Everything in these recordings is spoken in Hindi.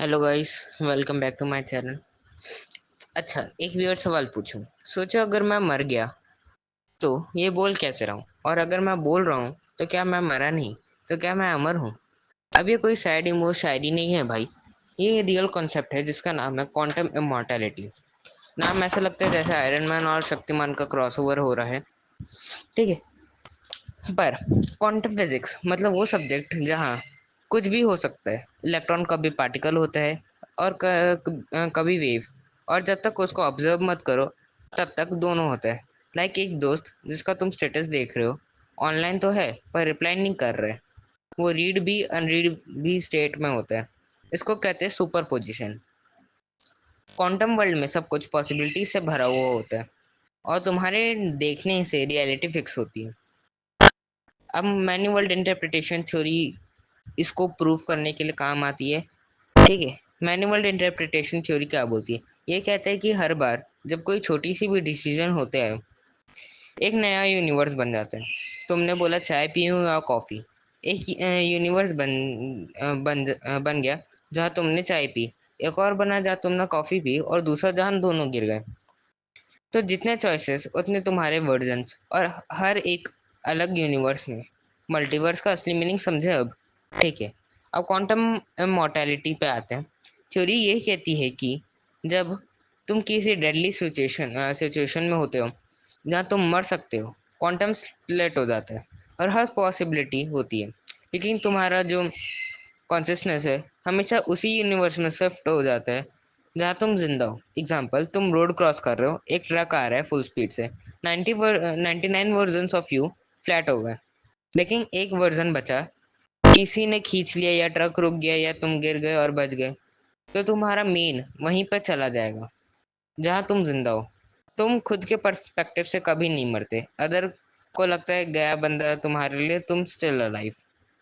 Hello guys, welcome back to my channel. अच्छा, एक व्यूअर सवाल पूछूं। सोचो अगर मैं मर गया तो ये बोल कैसे रहा हूँ, और अगर मैं बोल रहा हूँ तो क्या मैं मरा नहीं, तो क्या मैं अमर हूँ? अब ये कोई सैड इमो शायरी नहीं है भाई। ये रियल कॉन्सेप्ट है जिसका नाम है क्वांटम इमॉर्टैलिटी। नाम ऐसा लगता है जैसे आयरन मैन और शक्तिमान का क्रॉसओवर हो रहा है। ठीक है, पर क्वांटम फिजिक्स मतलब वो सब्जेक्ट जहाँ कुछ भी हो सकता है। इलेक्ट्रॉन कभी पार्टिकल होता है और कभी वेव, और जब तक उसको ऑब्जर्व मत करो तब तक दोनों होता है। लाइक एक दोस्त जिसका तुम स्टेटस देख रहे हो, ऑनलाइन तो है पर रिप्लाई नहीं कर रहे। वो रीड भी अनरीड भी स्टेट में होता है। इसको कहते हैं सुपर पोजिशन। क्वांटम वर्ल्ड में सब कुछ पॉसिबिलिटी से भरा हुआ होता है, और तुम्हारे देखने से रियलिटी फिक्स होती है। अब मैनी वर्ल्ड इंटरप्रिटेशन थ्योरी इसको प्रूव करने के लिए काम आती है। ठीक है, मैनी वर्ल्ड इंटरप्रिटेशन थ्योरी क्या बोलती है? ये कहता है कि हर बार जब कोई छोटी सी भी डिसीजन होता है, एक नया यूनिवर्स बन जाता है। तुमने बोला चाय पीऊँ या कॉफ़ी, एक यूनिवर्स बन गया जहाँ तुमने चाय पी। एक और बना जहाँ तुमने कॉफ़ी पी, और दूसरा जहाँ दोनों गिर गए। तो जितने चॉइसेस उतने तुम्हारे वर्जन्स, और हर एक अलग यूनिवर्स में। मल्टीवर्स का असली मीनिंग समझे अब? ठीक है, अब क्वांटम इमॉर्टैलिटी पे आते हैं। थ्योरी ये कहती है कि जब तुम किसी डेडली सिचुएशन में होते हो जहाँ तुम मर सकते हो, क्वांटम स्प्लिट हो जाता है और हर पॉसिबिलिटी होती है। लेकिन तुम्हारा जो कॉन्सियसनेस है हमेशा उसी यूनिवर्स में शिफ्ट हो जाता है जहाँ तुम जिंदा हो। एग्जाम्पल, तुम रोड क्रॉस कर रहे हो, एक ट्रक आ रहा है फुल स्पीड से। 99 वर्जन ऑफ यू फ्लैट हो गए, लेकिन एक वर्जन बचा। किसी ने खींच लिया, या ट्रक रुक गया, या तुम गिर गए और बच गए। तो तुम्हारा मेन वहीं पर चला जाएगा जहाँ तुम जिंदा हो। तुम खुद के पर्सपेक्टिव से कभी नहीं मरते। अदर को लगता है गया बंदा, तुम्हारे लिए तुम स्टिल अलाइव।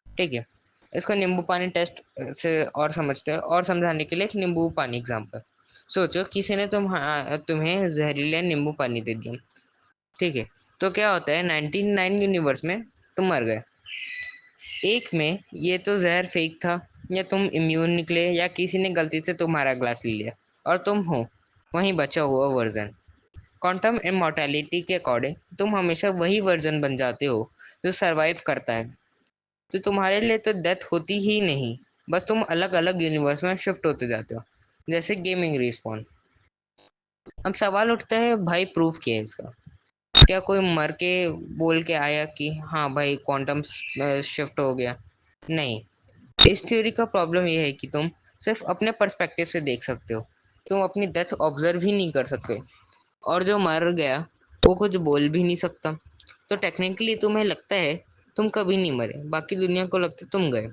ठीक है, इसको नींबू पानी टेस्ट से और समझते हैं, और समझाने के लिए एक नींबू पानी एग्जांपल। सोचो किसी ने तुम्हें जहरीला नींबू पानी दे दिया। ठीक है, तो क्या होता है? 99 यूनिवर्स में तुम मर गए, एक में ये तो जहर फेक था, या तुम इम्यून निकले, या किसी ने गलती से तुम्हारा ग्लास ले लिया, और तुम हो वहीं बचा हुआ वर्जन। क्वांटम इमॉर्टैलिटी के अकॉर्डिंग तुम हमेशा वही वर्जन बन जाते हो जो सरवाइव करता है। तो तुम्हारे लिए तो डेथ होती ही नहीं, बस तुम अलग अलग यूनिवर्स में शिफ्ट होते जाते हो, जैसे गेमिंग रिस्पॉन। अब सवाल उठता है, भाई प्रूफ क्या है इसका? क्या कोई मर के बोल के आया कि हाँ भाई क्वांटम शिफ्ट हो गया? नहीं। इस थ्योरी का प्रॉब्लम यह है कि तुम सिर्फ अपने पर्सपेक्टिव से देख सकते हो। तुम अपनी डेथ ऑब्जर्व ही नहीं कर सकते, और जो मर गया वो कुछ बोल भी नहीं सकता। तो टेक्निकली तुम्हें लगता है तुम कभी नहीं मरे, बाकी दुनिया को लगता है तुम गए।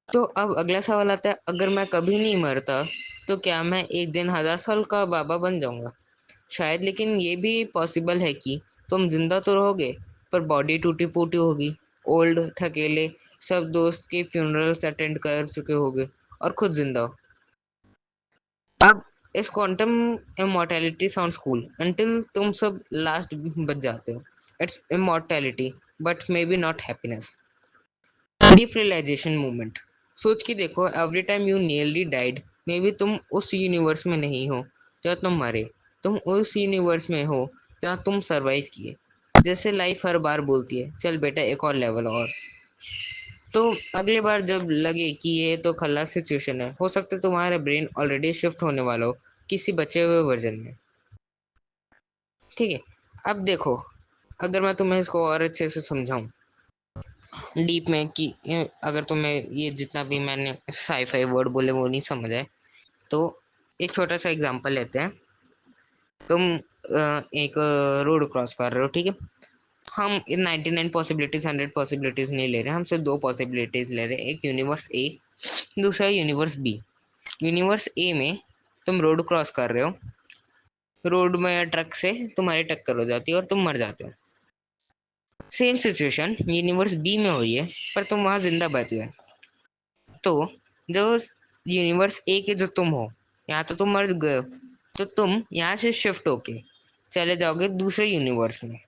तो अब अगला सवाल आता है, अगर मैं कभी नहीं मरता तो क्या मैं एक दिन 1000 साल का बाबा बन जाऊंगा? शायद, लेकिन ये भी पॉसिबल है कि तुम जिंदा तो रहोगे पर बॉडी टूटी फूटी होगी, ओल्ड, थकेले, सब दोस्त के फ्यूनरल्स अटेंड कर चुके होगे, और खुद जिंदा हो। अब इस quantum immortality sounds cool until तुम सब लास्ट बच जाते हो। It's immortality, but maybe not happiness. Deep realisation moment. सोच के देखो, every time you nearly died, maybe तुम उस यूनिवर्स में नहीं हो जहाँ तुम मरे। तुम उस यूनिवर्स में हो जहाँ तुम सरवाइव किए। जैसे लाइफ हर बार बोलती है, चल बेटा एक और लेवल और। तो अगली बार जब लगे कि ये तो खल्लास सिचुएशन है, हो सकता है तुम्हारा ब्रेन ऑलरेडी शिफ्ट होने वाला हो किसी बचे हुए वर्जन में। ठीक है, अब देखो, अगर मैं तुम्हें इसको और अच्छे से समझाऊं डीप में कि अगर तुम्हें ये जितना भी मैंने साईफाई वर्ड बोले वो नहीं समझ आए, तो एक छोटा सा एग्जांपल लेते हैं। तुम एक रोड क्रॉस कर रहे हो, ठीक है। हम 99 पॉसिबिलिटीज 100 पॉसिबिलिटीज नहीं ले रहे, हम सिर्फ दो पॉसिबिलिटीज ले रहे हैं, एक यूनिवर्स ए, दूसरा यूनिवर्स बी। यूनिवर्स ए में तुम रोड क्रॉस कर रहे हो, रोड में ट्रक से तुम्हारी टक्कर हो जाती है और तुम मर जाते हो। सेम सिचुएशन यूनिवर्स बी में हुई है, पर तुम वहां जिंदा बच गए। तो जो यूनिवर्स ए के जो तुम हो, यहाँ तो तुम मर गए हो, तो तुम यहाँ से शिफ्ट होके चले जाओगे दूसरे यूनिवर्स में,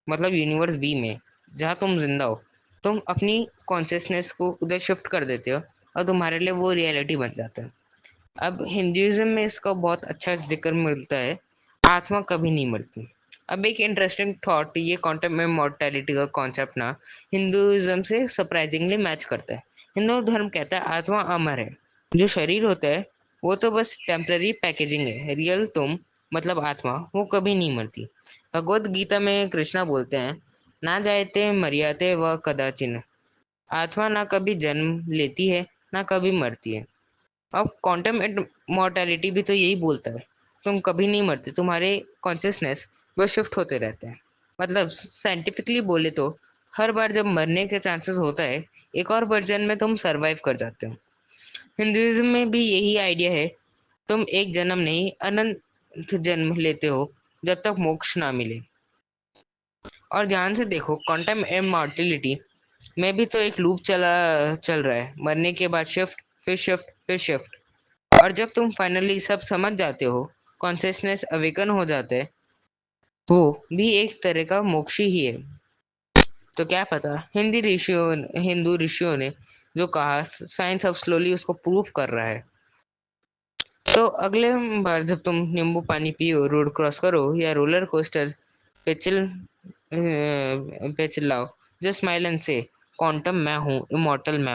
मतलब यूनिवर्स बी में जहाँ तुम जिंदा हो। तुम अपनी कॉन्शियसनेस को उधर शिफ्ट कर देते हो, और तुम्हारे लिए वो रियलिटी बन जाता है। अब हिंदुइज्म में इसका बहुत अच्छा जिक्र मिलता है, आत्मा कभी नहीं मरती। अब एक इंटरेस्टिंग थॉट, ये क्वांटम इमॉर्टैलिटी का कॉन्सेप्ट ना हिंदुइज्म से सरप्राइजिंगली मैच करता है। हिंदू धर्म कहता है आत्मा अमर है, जो शरीर होता है वो तो बस टेम्पररी पैकेजिंग है, रियल तुम मतलब आत्मा वो कभी नहीं मरती। भगवत गीता में कृष्णा बोलते हैं, ना जायते मर्याते व कदाचिन, आत्मा ना कभी जन्म लेती है ना कभी मरती है। अब क्वांटम मॉर्टेलिटी भी तो यही बोलता है, तुम कभी नहीं मरते, तुम्हारे कॉन्शियसनेस वो शिफ्ट होते रहते हैं। मतलब साइंटिफिकली बोले तो हर बार जब मरने के चांसेस होता है, एक और वर्जन में तुम सरवाइव कर जाते हो। हिंदुइज्म में भी यही आइडिया है, तुम एक जन्म नहीं अनंत जन्म लेते हो जब तक मोक्ष ना मिले। और ध्यान से देखो, क्वांटम इमॉर्टिलिटी में भी तो एक लूप चल रहा है, मरने के बाद शिफ्ट, फिर शिफ्ट, फिर शिफ्ट। और जब तुम फाइनली सब समझ जाते हो, कॉन्शियसनेस अवेकन हो जाता है, वो भी एक तरह का मोक्ष ही है। तो क्या पता हिंदू ऋषियों ने जो कहा, साइंस अब स्लोली उसको प्रूव कर रहा है। तो अगले बार जब तुम नींबू पानी पियो, रोड क्रॉस करो या रोलर कोस्टर पे चिल्लाओ, जस्ट स्माइल एंड से क्वांटम मैं हूँ, इमॉर्टल मैं